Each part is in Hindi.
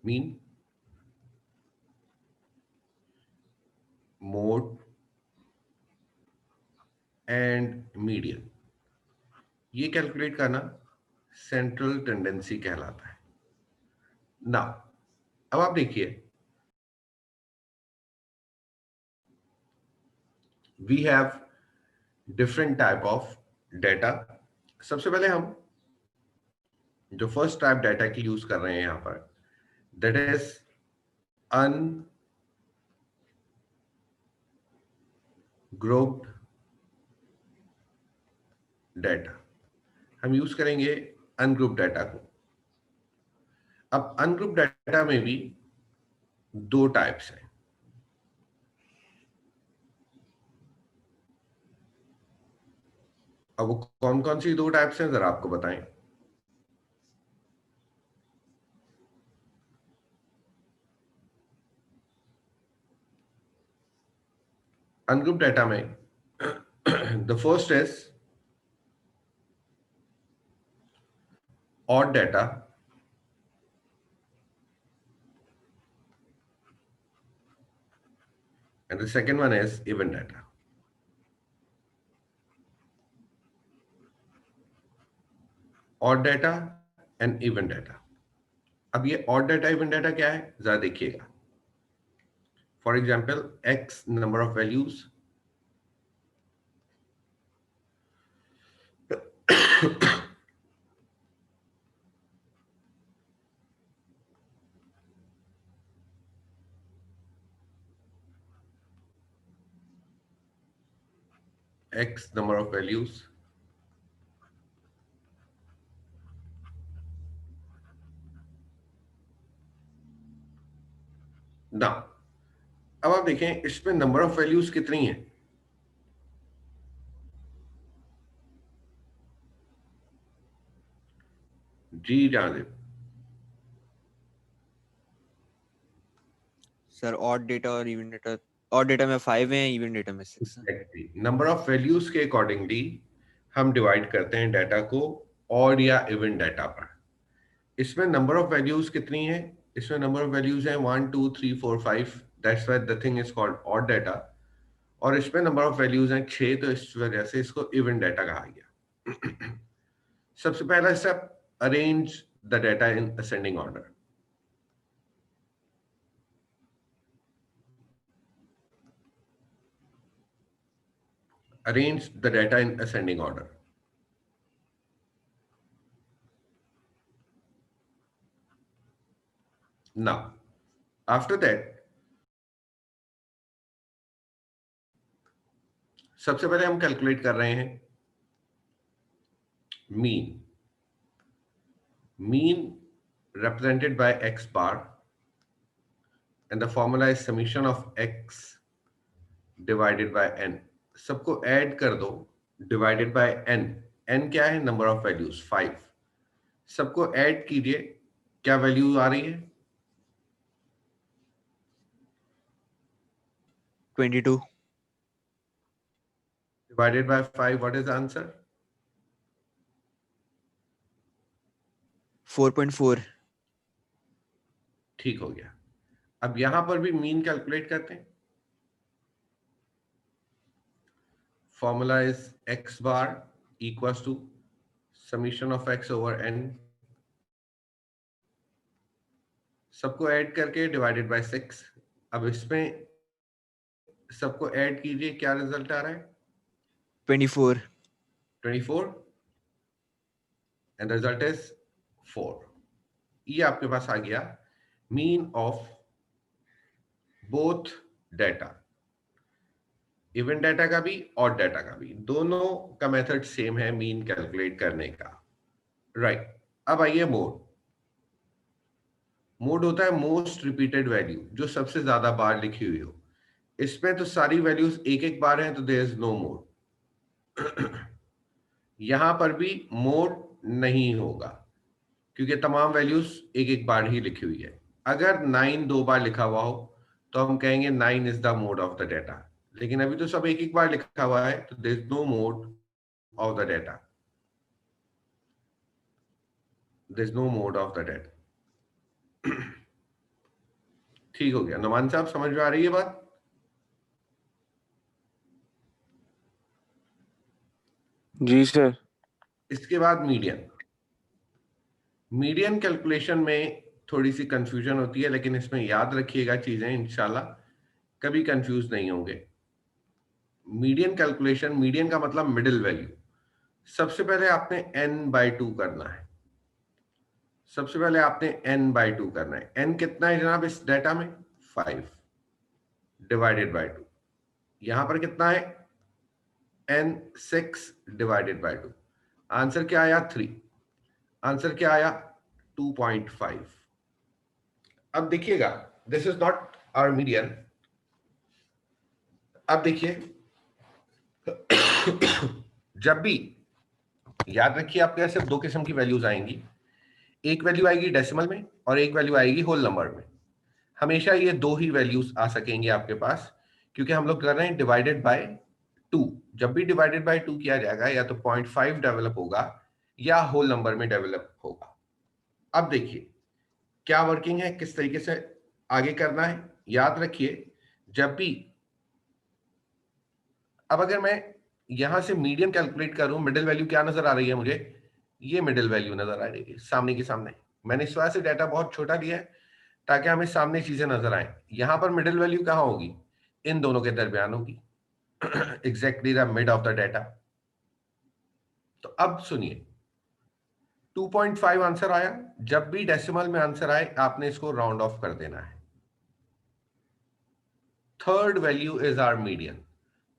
मीन, मोड एंड मीडियन, ये कैलकुलेट करना सेंट्रल टेंडेंसी कहलाता है ना। अब आप देखिए, we have different type of data. सबसे पहले हम जो फर्स्ट टाइप डेटा की यूज कर रहे हैं यहां पर, दैट इज अनग्रुप्ड डेटा। हम यूज करेंगे अनग्रुप डेटा को। अब अनग्रुप डेटा में भी दो टाइप्स हैं। अब वो कौन कौन सी दो टाइप्स हैं जरा आपको बताएं। अनग्रुप डेटा में the first is odd data and the second one is even data. Odd data and even data. अब ये odd data even data क्या है जरा देखिएगा। For example x number of values, x number of values, ना। अब आप देखें इसमें नंबर ऑफ वैल्यूज कितनी है। जी जाजिब, सर ऑड डेटा और इवन डेटा, ऑड डेटा में 5 है, इवन डेटा में 6 है। एग्जैक्टली नंबर ऑफ वैल्यूज के अकॉर्डिंगली हम डिवाइड करते हैं डाटा को ऑड या इवन डाटा पर। इसमें नंबर ऑफ वैल्यूज कितनी है, इसमें नंबर ऑफ वैल्यूज है 1 2 3 4 5, that's why the thing is called odd data. और इसमें नंबर ऑफ वैल्यूज हैं 6, तो इस वजह से इसको इवन डाटा कहा गया। सबसे पहला step, arrange the data in ascending order. Arrange the data in ascending order. Now, after that, सबसे पहले हम कैलकुलेट कर रहे हैं mean. Mean represented by x bar and the formula is summation of x divided by n। सबको ऐड कर दो, डिवाइडेड बाय n। n क्या है, नंबर ऑफ वैल्यूज 5। सबको ऐड कीजिए, क्या वैल्यू आ रही है, 22। Divided by 5, what is the answer, 4.4। ठीक हो गया। अब यहां पर भी मीन कैलकुलेट करते हैं। Formula is x bar equals to summation of x over n। सबको ऐड करके डिवाइडेड बाय 6। अब इसमें सबको ऐड कीजिए, क्या रिजल्ट आ रहा है, 24। 24 एंड रिजल्ट इज 4। ये आपके पास आ गया mean of both data, even data का भी और डाटा का भी। दोनों का मेथड सेम है मीन कैलकुलेट करने का, राइट। अब आइए मोड। मोड होता है मोस्ट रिपीटेड वैल्यू, जो सबसे ज्यादा बार लिखी हुई हो। इसमें तो सारी वैल्यूज एक एक बार हैं, तो देयर इज नो मोड। यहां पर भी मोड नहीं होगा, क्योंकि तमाम वैल्यूज एक एक बार ही लिखी हुई है। अगर 9 दो बार लिखा हुआ हो तो हम कहेंगे 9 is the mode of the data, लेकिन अभी तो सब एक एक बार लिखा हुआ है, तो there is no mode of the data, there is no mode of the data. ठीक हो गया। नुमान साहब समझ में आ रही है बात? जी सर। इसके बाद मीडियन। मीडियन कैलकुलेशन में थोड़ी सी कंफ्यूजन होती है, लेकिन इसमें याद रखिएगा चीजें, इंशाल्लाह कभी कंफ्यूज नहीं होंगे। मीडियन कैलकुलेशन, मीडियन का मतलब मिडिल वैल्यू। सबसे पहले आपने n/2 करना है। सबसे पहले आपने n/2 करना है। n कितना है जनाब इस डेटा में? 5 डिवाइडेड बाय 2। यहां पर कितना है? n 6 divided by 2। आंसर क्या आया? 3। आंसर क्या आया? 2.5। अब देखिएगा, this is not our median. अब देखिए, जब भी, याद रखिए आपके यहाँ सिर्फ दो किस्म की वैल्यूज आएंगी। एक वैल्यू आएगी डेसिमल में और एक वैल्यू आएगी होल नंबर में। हमेशा ये दो ही वैल्यूज आ सकेंगे आपके पास, क्योंकि हम लोग कर रहे हैं डिवाइडेड बाय 2। जब भी डिवाइडेड बाय 2 किया जाएगा, या तो 0.5 डेवलप होगा या होल नंबर में डेवलप होगा। अब देखिए क्या वर्किंग है, किस तरीके से आगे करना है। याद रखिए, जब भी, अब अगर मैं यहां से मीडियन कैलकुलेट करूं, मिडिल वैल्यू क्या नजर आ रही है मुझे? ये मिडिल वैल्यू नजर आ रही है सामने के सामने। मैंने इस वजह से डाटा बहुत छोटा दिया है ताकि हमें सामने चीजें नजर आए। यहां पर मिडिल वैल्यू कहां होगी? इन दोनों के दरमियान होगी। Exactly the mid of the data. तो अब सुनिए, 2.5 आंसर आया। जब भी डेसिमल में आंसर आए, आपने इसको राउंड ऑफ कर देना है। Third value is our median.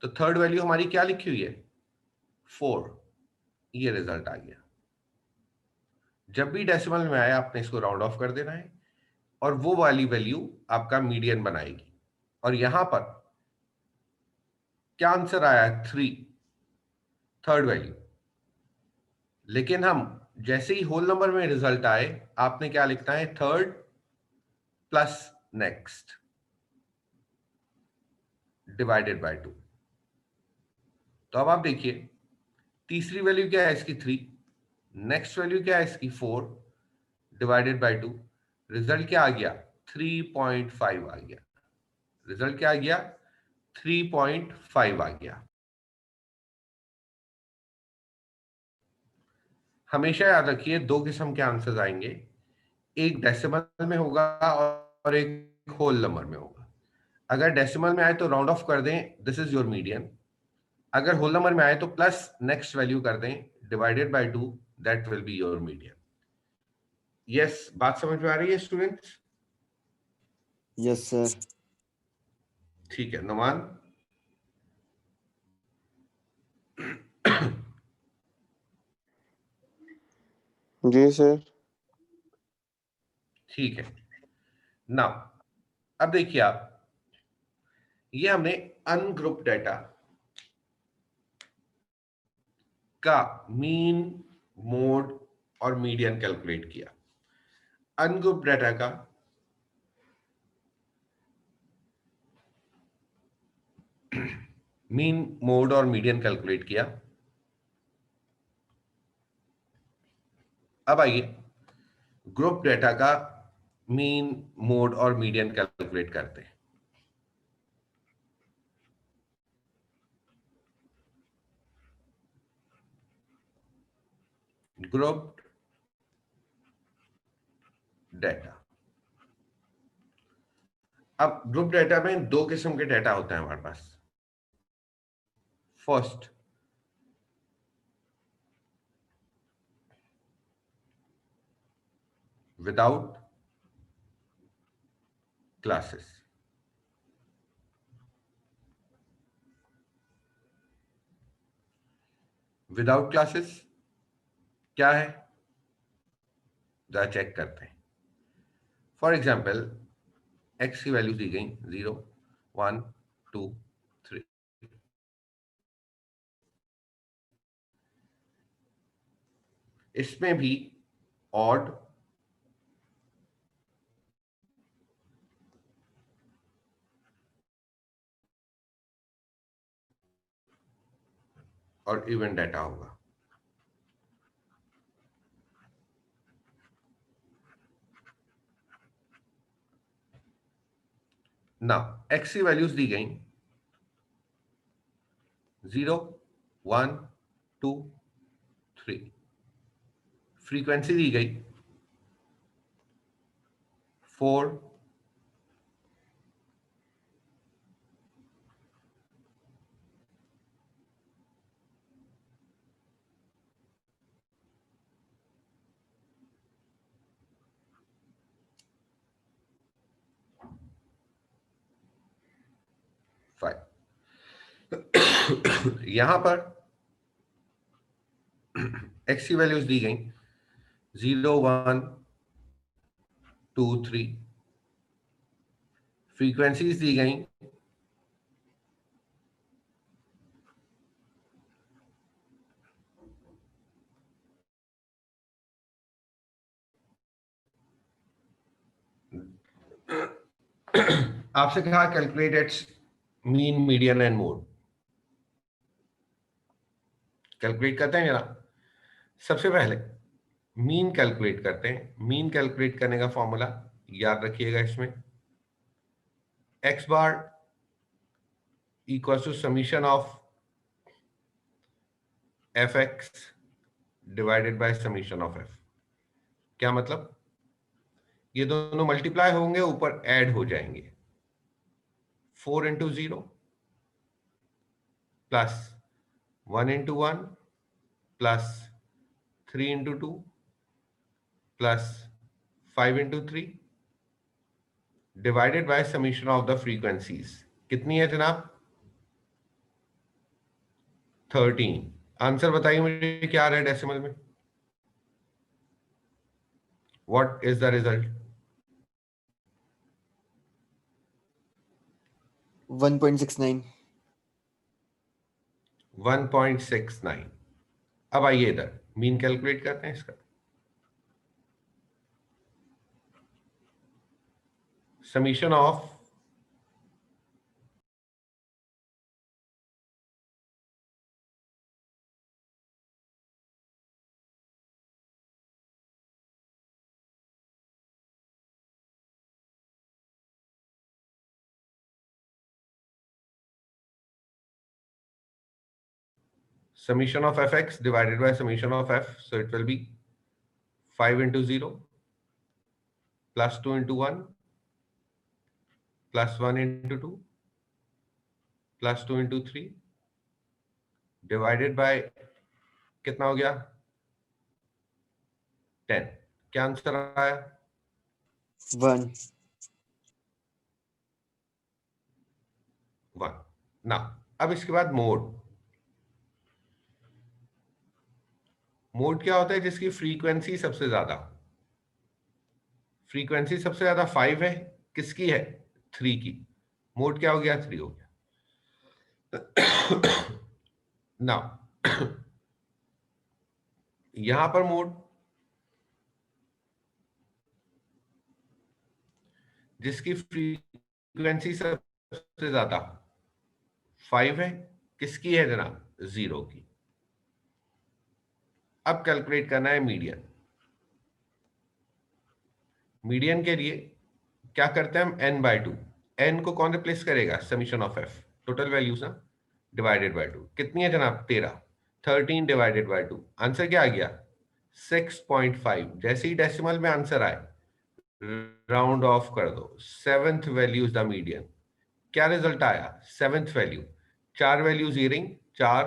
तो थर्ड वैल्यू हमारी क्या लिखी हुई है? 4। ये रिजल्ट आ गया। जब भी डेसिमल में आया, आपने इसको राउंड ऑफ कर देना है और वो वाली वैल्यू आपका मीडियन बनाएगी। और यहां पर क्या आंसर आया है? 3, थर्ड वैल्यू। लेकिन हम जैसे ही होल नंबर में रिजल्ट आए, आपने क्या लिखना है? Third plus next divided by 2। तो अब आप देखिए, तीसरी वैल्यू क्या है इसकी? 3। नेक्स्ट वैल्यू क्या है इसकी? 4 डिवाइडेड बाय 2। रिजल्ट क्या आ गया? 3.5 आ गया। रिजल्ट क्या आ गया? 3.5 आ गया। हमेशा याद रखिए, दो किस्म के आंसर्स आएंगे, एक डेसिमल में होगा और एक होल नंबर में होगा। अगर डेसिमल में आए तो राउंड ऑफ कर दें, दिस इज योर मीडियन। अगर होल नंबर में आए तो प्लस नेक्स्ट वैल्यू कर दें, divided by 2, that will be your median. Yes, बात समझ में आ रही है स्टूडेंट्स? Yes sir. ठीक है नुमान। जी सर। ठीक है। नाउ अब देखिए आप, ये हमने अनग्रुप डाटा का मीन, मोड और मीडियन कैलकुलेट किया। अनग्रुप डाटा का मीन, मोड और मीडियन कैलकुलेट किया। अब आइए ग्रुप डाटा का मीन, मोड और मीडियन कैलकुलेट करते हैं। Group data. अब ग्रुप डाटा में दो किस्म के डाटा होते हैं हमारे पास। First, without classes. Without classes क्या है, जरा चेक करते हैं। फॉर एग्जाम्पल, एक्स की वैल्यू दी गई 0, 1, 2, 3। इसमें भी ऑड और इवन डाटा होगा। नाउ एक्स की वैल्यूज दी गई 0, 1, 2, 3। फ्रीक्वेंसी दी गई 4, 5। यहां पर एक्स की वैल्यूज दी गई 0, 1, 2, 3। फ्रीक्वेंसीज दी गई आपसे कहा calculate its mean, median and mode. Calculate करते हैं जरा। सबसे पहले मीन कैलकुलेट करते हैं। मीन कैलकुलेट करने का फॉर्मूला याद रखिएगा। इसमें X bar equal to summation of F X divided by summation of F. क्या मतलब? ये दोनों मल्टीप्लाई होंगे, ऊपर ऐड हो जाएंगे। 4 into 0 plus 1 into 1 plus 3 into 2 plus 5 into 3 divided by summation of the frequencies. कितनी है जनाब? 13। आंसर बताइए मुझे, क्या आ रहा है डेसिमल में? What is the result? 1.69। 1.69। अब आइए इधर मीन कैलकुलेट करते हैं इसका। Summation of summation of fx divided by summation of f, so it will be 5 into 0 plus 2 into 1 plus 1 into 2 plus 2 into 3 divided by कितना हो गया? 10। क्या आंसर आया? 1। 1। ना अब इसके बाद मोड। मोड क्या होता है? जिसकी फ्रीक्वेंसी सबसे ज्यादा। फ्रीक्वेंसी सबसे ज्यादा 5 है, किसकी है? 3 की। मोड क्या हो गया? 3 हो गया। ना यहां पर मोड जिसकी फ्रीक्वेंसी सबसे ज्यादा 5 है, किसकी है जनाब? 0 की। अब कैलकुलेट करना है मीडियन। मीडियन के लिए क्या करते हैं हम? n/2। n को कौन रिप्लेस करेगा? Summation of f, total values ना, डिवाइडेड बाय 2। कितनी है जनाब? 13। 13 डिवाइडेड बाय 2। आंसर क्या आ गया? 6.5। जैसे ही डेसिमल में आंसर आए राउंड ऑफ कर दो। 7th value is the median. क्या रिजल्ट आया? 7th value. 4 values earring, 4,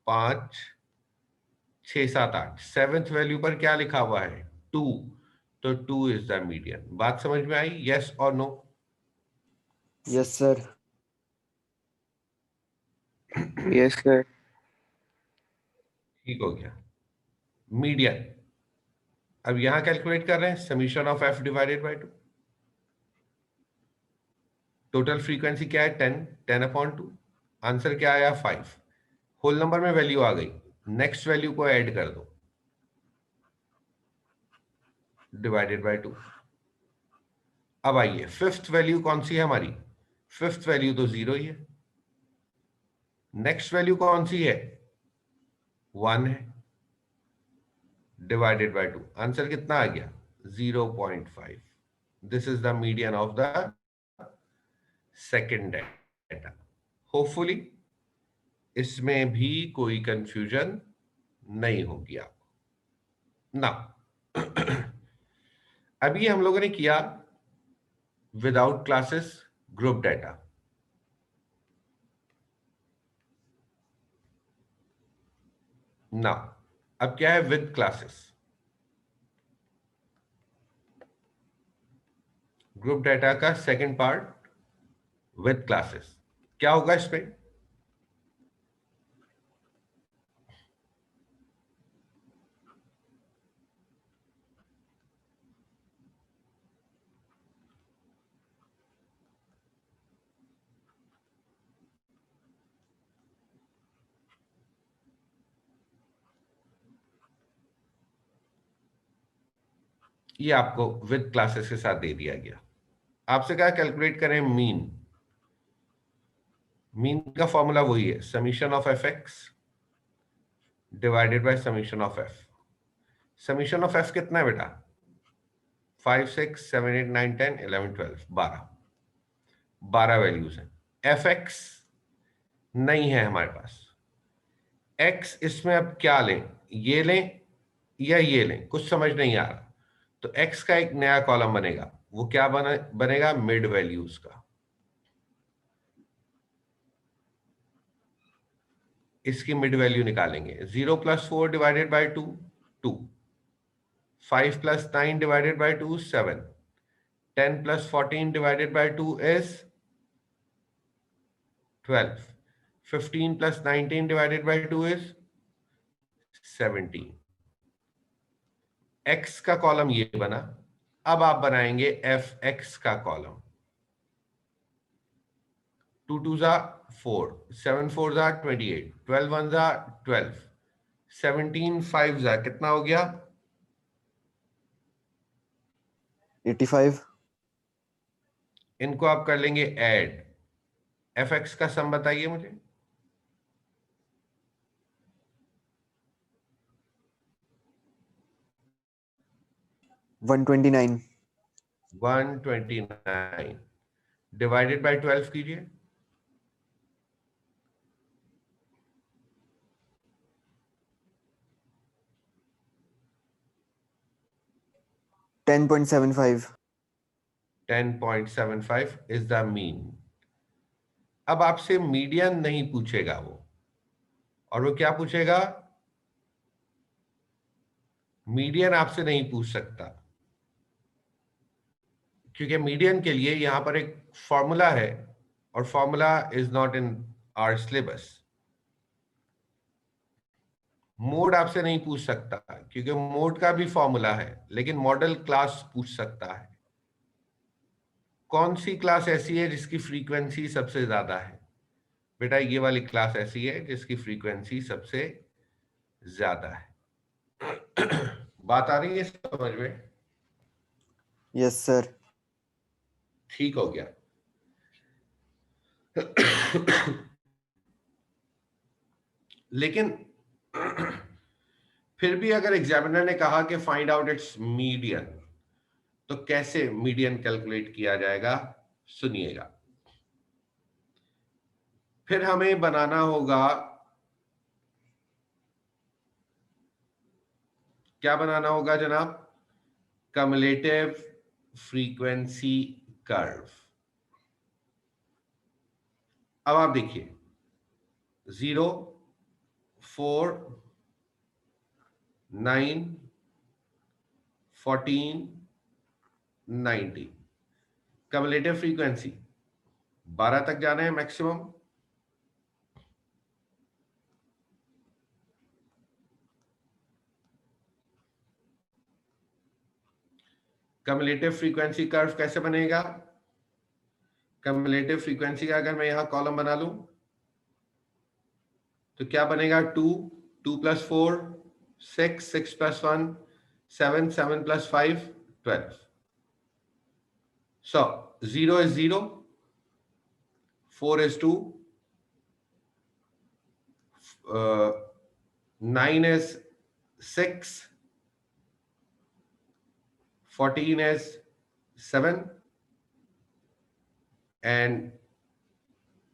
5, 6, 7, 8। 7th value पर क्या लिखा हुआ है? 2। तो 2 इज द मीडियन। बात समझ में आई? यस और no? Yes sir. Yes sir. ठीक हो गया। मीडियन अब यहां कैलकुलेट कर रहे हैं। Summation of F divided by 2। Total frequency क्या है? 10। 10/2। आंसर क्या आया? 5। होल नंबर में वैल्यू आ गई। नेक्स्ट वैल्यू को ऐड कर दो, डिवाइडेड बाय 2। अब आइए, 5th वैल्यू कौन सी है हमारी? 5th वैल्यू तो 0 ही है। नेक्स्ट वैल्यू कौन सी है? 1 है, डिवाइडेड बाय 2। आंसर कितना आ गया? 0.5। This is the median of the second data. Hopefully इसमें भी कोई कंफ्यूजन नहीं होगी आपको ना। अभी हम लोगों ने किया विदाउट क्लासेस ग्रुप डेटा। ना अब क्या है विद क्लासेस। ग्रुप डेटा का सेकंड पार्ट विद क्लासेस। क्या होगा इसमें? ये आपको विद क्लासेस के साथ दे दिया गया। आपसे क्या कैलकुलेट करें मीन। मीन का फॉर्मूला वही है, summation of F X divided by summation of F. Summation of F कितना है बेटा? 5 6 7 8 9 10 11 12 12 वैल्यूज हैं। एफ एक्स नहीं है हमारे पास। एक्स इसमें अब क्या लें, ये लें या ये लें, कुछ समझ नहीं आ रहा। तो एक्स का एक नया कॉलम बनेगा, वो क्या बनेगा? मिड वैल्यूज का। इसकी मिड वैल्यू निकालेंगे। 0 + 4 divided by 2 2, 5 + 9 divided by 2 7, 10 + 14 divided by 2 is 12, 15 + 19 divided by 2 is 17। x का कॉलम ये बना। अब आप बनाएंगे एफ एक्स का कॉलम। 2 2 जा 4, 7 4 जा 28, 12 1 जा 12, 17 5 जा कितना हो गया? 85। इनको आप कर लेंगे ऐड। एफ एक्स का सम बताइए मुझे। 129। 129 डिवाइडेड बाय 12 कीजिए। 10.75। 10.75 इज द मीन। अब आपसे मीडियन नहीं पूछेगा वो, और वो क्या पूछेगा? मीडियन आपसे नहीं पूछ सकता, क्योंकि मीडियन के लिए यहां पर एक फॉर्मूला है, और formula is not in our syllabus. Mode आपसे नहीं पूछ सकता, क्योंकि मोड का भी फॉर्मूला है, लेकिन मॉडल क्लास पूछ सकता है। कौन सी क्लास ऐसी है जिसकी फ्रीक्वेंसी सबसे ज्यादा है? बेटा ये वाली क्लास ऐसी है जिसकी फ्रीक्वेंसी सबसे ज्यादा है। बात आ रही है समझ में? Yes sir. ठीक हो गया। लेकिन फिर भी अगर एग्जामिनर ने कहा कि फाइंड आउट इट्स मीडियन, तो कैसे मीडियन कैलकुलेट किया जाएगा? सुनिएगा। फिर हमें बनाना होगा, क्या बनाना होगा जनाब? Cumulative frequency curve. अब आप देखिए, 0 4 9 14 90, कम्युलेटिव फ्रीक्वेंसी 12 तक जाना है मैक्सिमम। कम्युलेटिव फ्रीक्वेंसी कर्व कैसे बनेगा? कम्युलेटिव फ्रीक्वेंसी का अगर मैं यहां कॉलम बना लूं, तो क्या बनेगा? 2 2 + 4 6 6 + 1 7 7 + 5 12। So 0 is 0, 4 is 2, 9 is 6, 14 is 7, and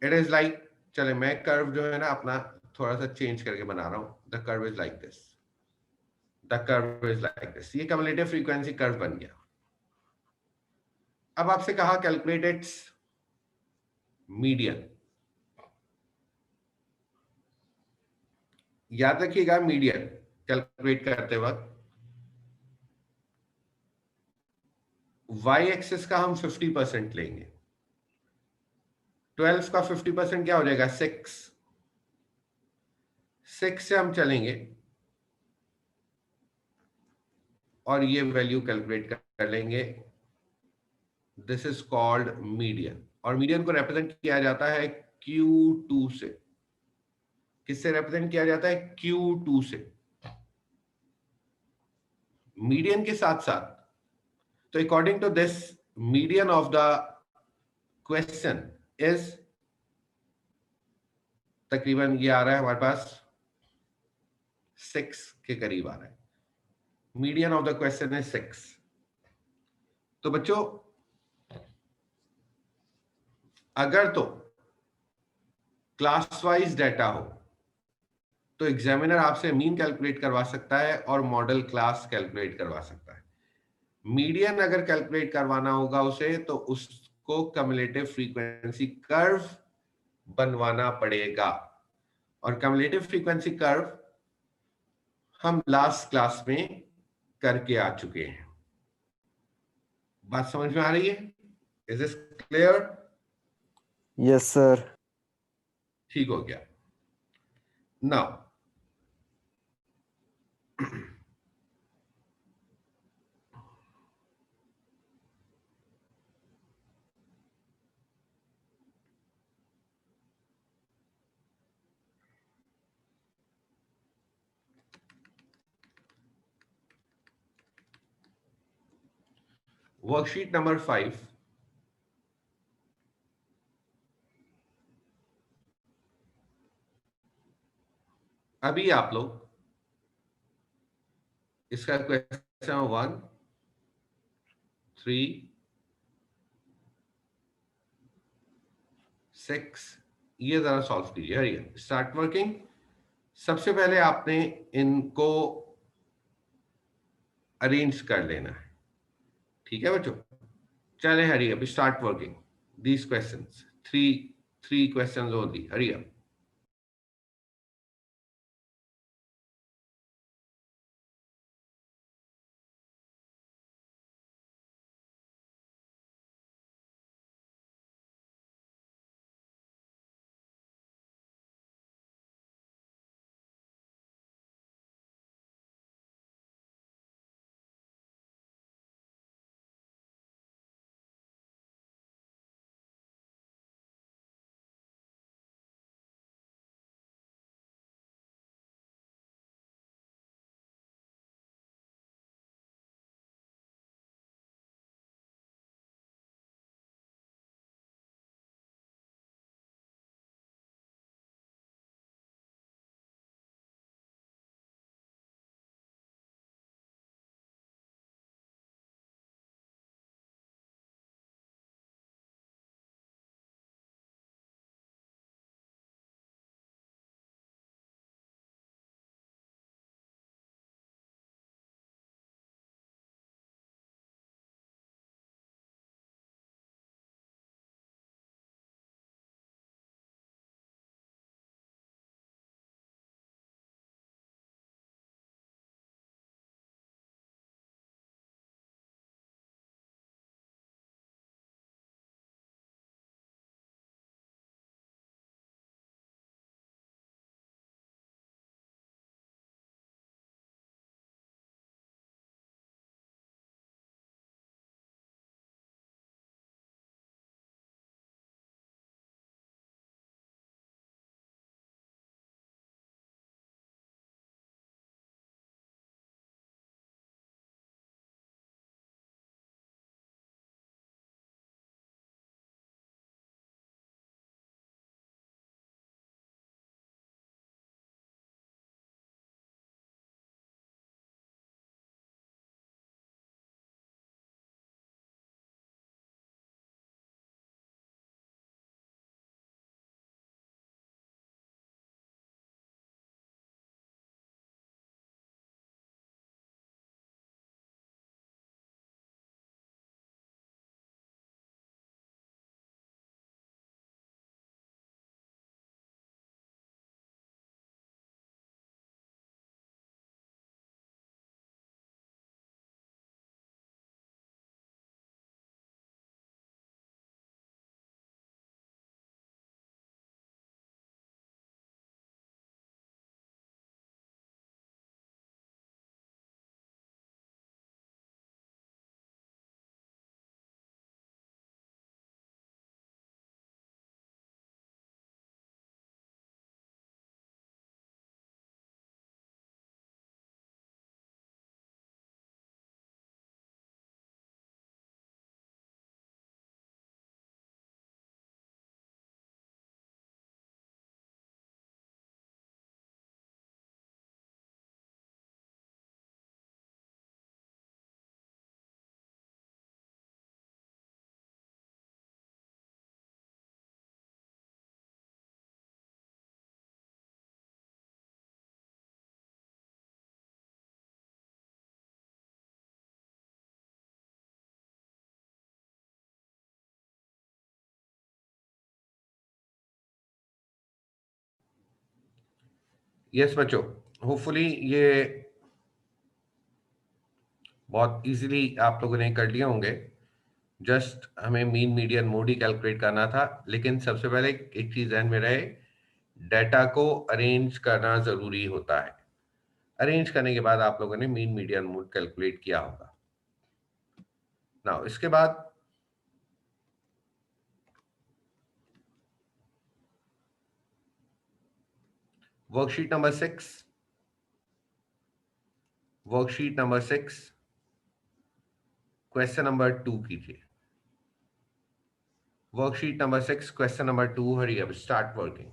it is like, चले मैं कर्व जो है ना अपना थोड़ा सा चेंज करके बना रहा हूं. The curve is like this, the curve is like this. ये कम्युलेटिव फ्रीक्वेंसी कर्व बन गया. अब आपसे कहा कैलकुलेट इट्स मीडियन. याद रखिएगा मीडियन कैलकुलेट करते वक्त वाई एक्सिस का हम 50% लेंगे. 12 का 50% क्या हो जाएगा? 6. 6 से हम चलेंगे और ये वैल्यू कैलकुलेट कर लेंगे. This is called median. और मीडियन को रिप्रेजेंट किया जाता है Q2 से. किससे रिप्रेजेंट किया जाता है? Q2 से. मीडियन के साथ साथ, तो according to this median of the question is तकरीबन ये आ रहा है हमारे पास 6 के करीब आ रहा है. Median of the question is 6. तो बच्चों अगर तो क्लास वाइज डाटा हो तो एग्जामिनर आपसे मीन कैलकुलेट करवा सकता है और मॉडल क्लास कैलकुलेट करवा सकता है. मीडियन अगर कैलकुलेट करवाना होगा उसे तो उसको कम्युलेटिव फ्रीक्वेंसी कर्व बनवाना पड़ेगा. और कम्युलेटिव फ्रीक्वेंसी कर्व हम लास्ट क्लास में करके आ चुके हैं. बात समझ में आ रही है? Is this clear? Yes sir. ठीक हो गया. Now worksheet number 5. अभी आप लोग इसका क्वेश्चन 1, 3, 6 ये जरा सॉल्व कीजिए. हरिए स्टार्ट वर्किंग. सबसे पहले आपने इनको अरेंज कर लेना है. ठीक है बच्चों? चले हरी अभी start working these questions. Three questions only. Hari yes बच्चों, होपफुली ये बहुत इजीली आप लोगों ने कर लिए होंगे। जस्ट हमें मीन मीडियन मोड ही कैलकुलेट करना था, लेकिन सबसे पहले एक चीज ध्यान में रहे, डेटा को अरेंज करना जरूरी होता है। अरेंज करने के बाद आप लोगों ने मीन मीडियन मोड कैलकुलेट किया होगा। नाउ इसके बाद worksheet number 6, worksheet number 6 question number 2 कीजिए। वर्कशीट नंबर 6 क्वेश्चन नंबर 2, हरी अब स्टार्ट वर्किंग।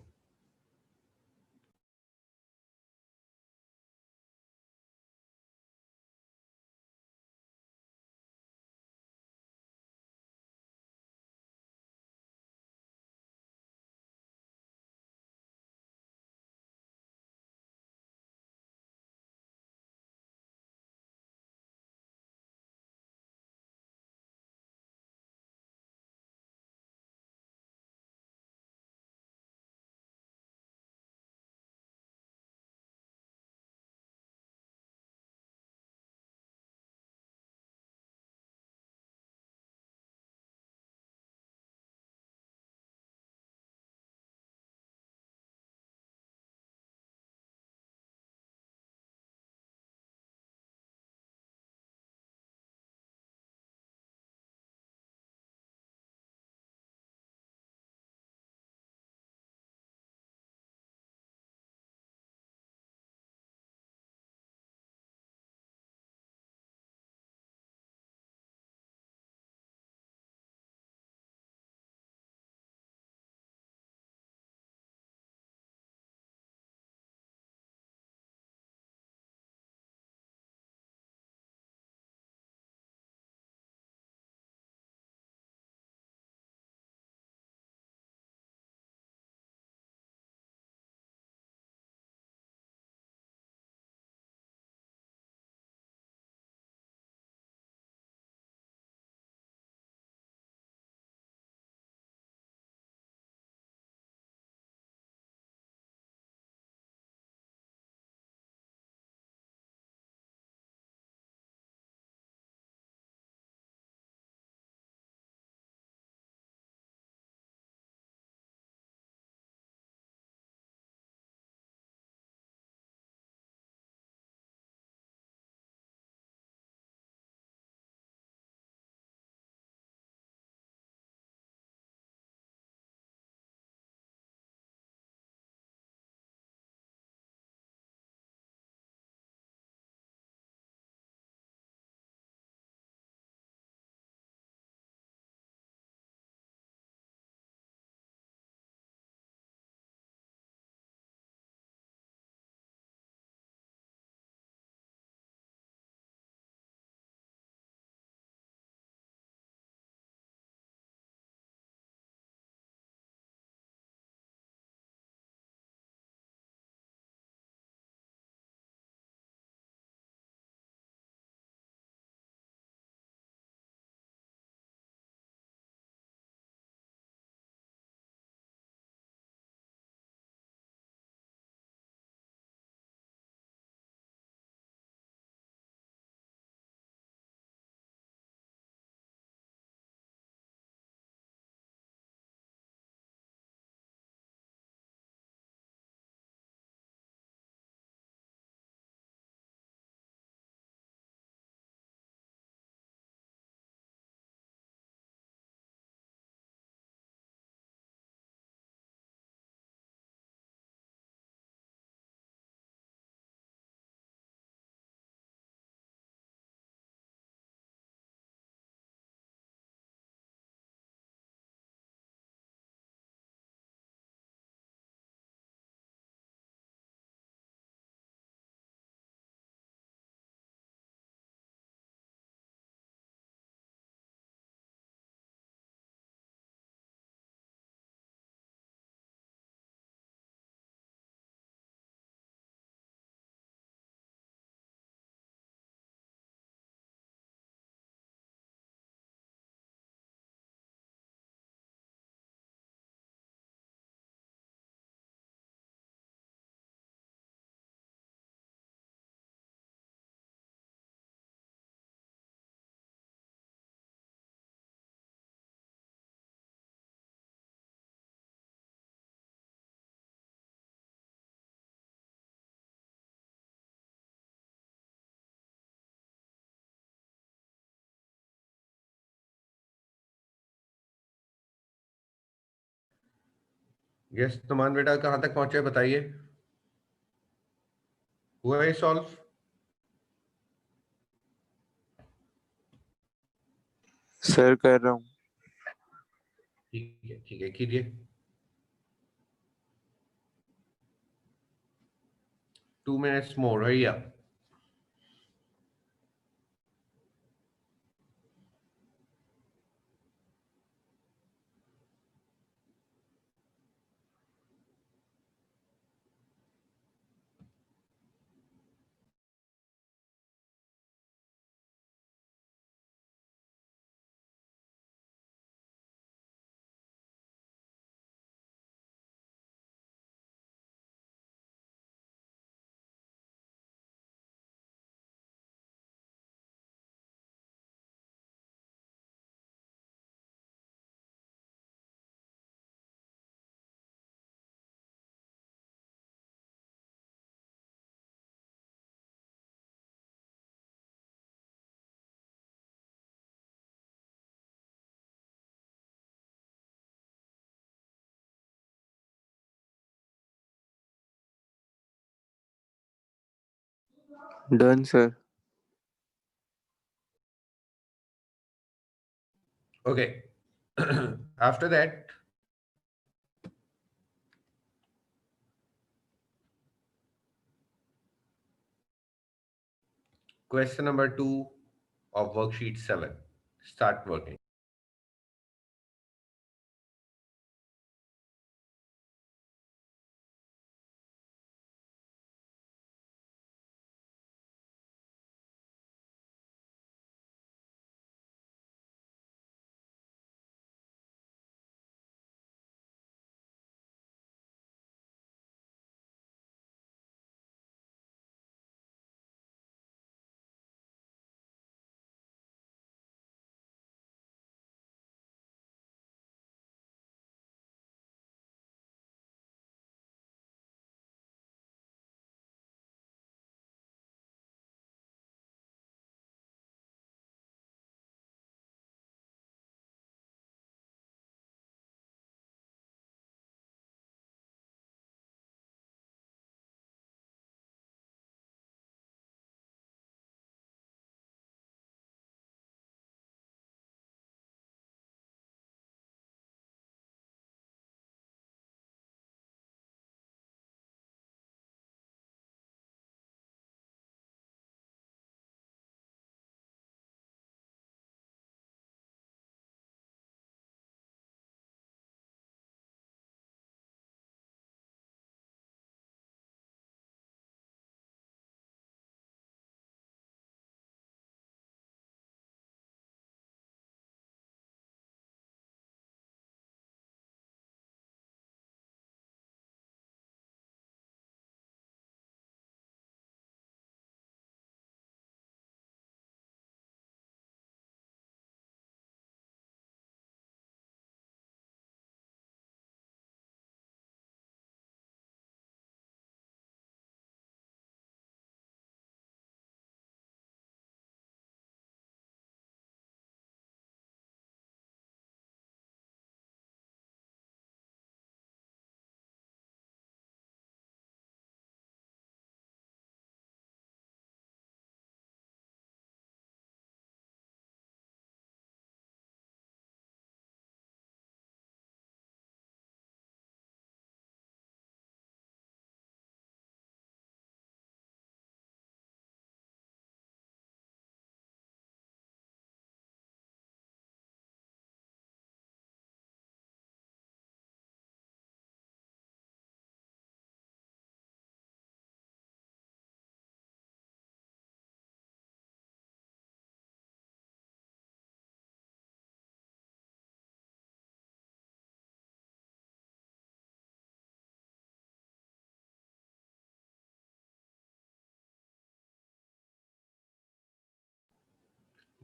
यस नुमान बेटा कहाँ तक पहुंचे बताइए, हुआ है सॉल्व? सर कर रहा हूँ। ठीक है कीजिए। 2 minutes more, hurry up. Done sir. Okay. After that, question number 2 of worksheet 7. Start working.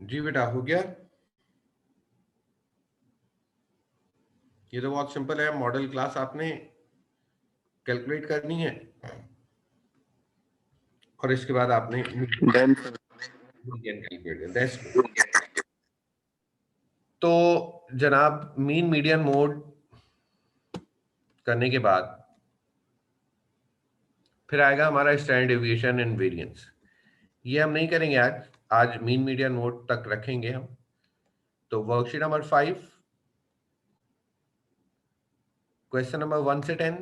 जी बेटा हो गया। ये तो बहुत सिंपल है, मॉडल क्लास आपने कैलकुलेट करनी है और इसके बाद आपने डन सर। कैलकुलेट। तो जनाब मीन मीडियन मोड करने के बाद फिर आएगा हमारा स्टैंडर्ड डेविएशन एंड वेरिएंस। ये हम नहीं करेंगे आज मीन मीडियन मोड तक रखेंगे हम। तो वर्कशीट नंबर 5, क्वेश्चन नंबर 1 से 10,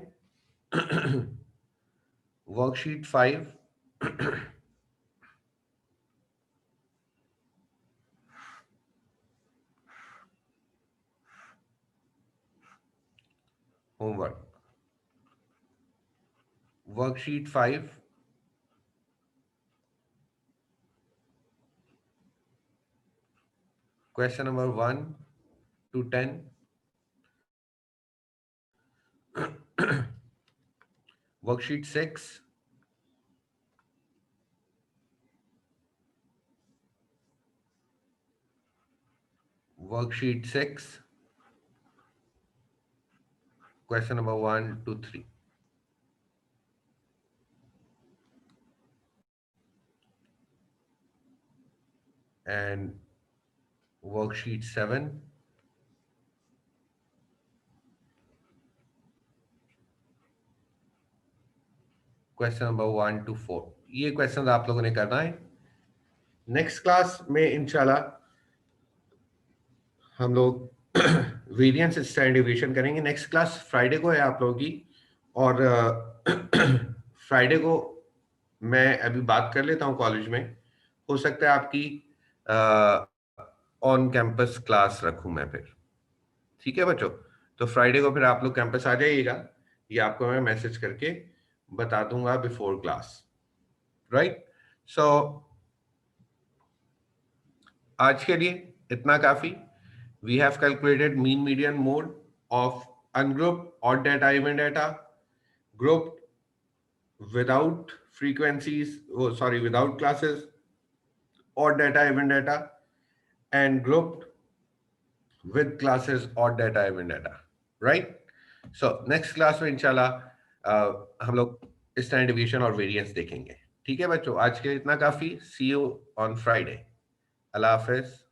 worksheet 5, homework, worksheet 5, question number 1 to 10, worksheet 6, worksheet 6, question number 1 to 3, and worksheet 7, question number 1 to 4। ये क्वेश्चन आप लोगों ने करना है। नेक्स्ट क्लास में इंशाल्लाह हम लोग वेरिएंस स्टैंडर्ड डेविएशन करेंगे। नेक्स्ट क्लास फ्राइडे को है आप लोगों की, और फ्राइडे को मैं अभी बात कर लेता हूँ कॉलेज में, हो सकता है आपकी ऑन कैंपस क्लास रखूं मैं फिर। ठीक है बच्चों, तो फ्राइडे को फिर आप लोग कैंपस आ जाइएगा, ये आपको मैं मैसेज करके बता दूंगा बिफोर क्लास, राइट। सो आज के लिए इतना काफी। We have calculated mean median mode of ungrouped odd data even data, grouped without frequencies, without classes, odd data even data, and grouped with classes odd data even data, right? So next class में इंशाल्लाह हम लोग स्टैंडर्ड डेविएशन और वेरिएंस देखेंगे। ठीक है बच्चों, आज के लिए इतना काफी। See you on Friday. अल्लाह हाफिज।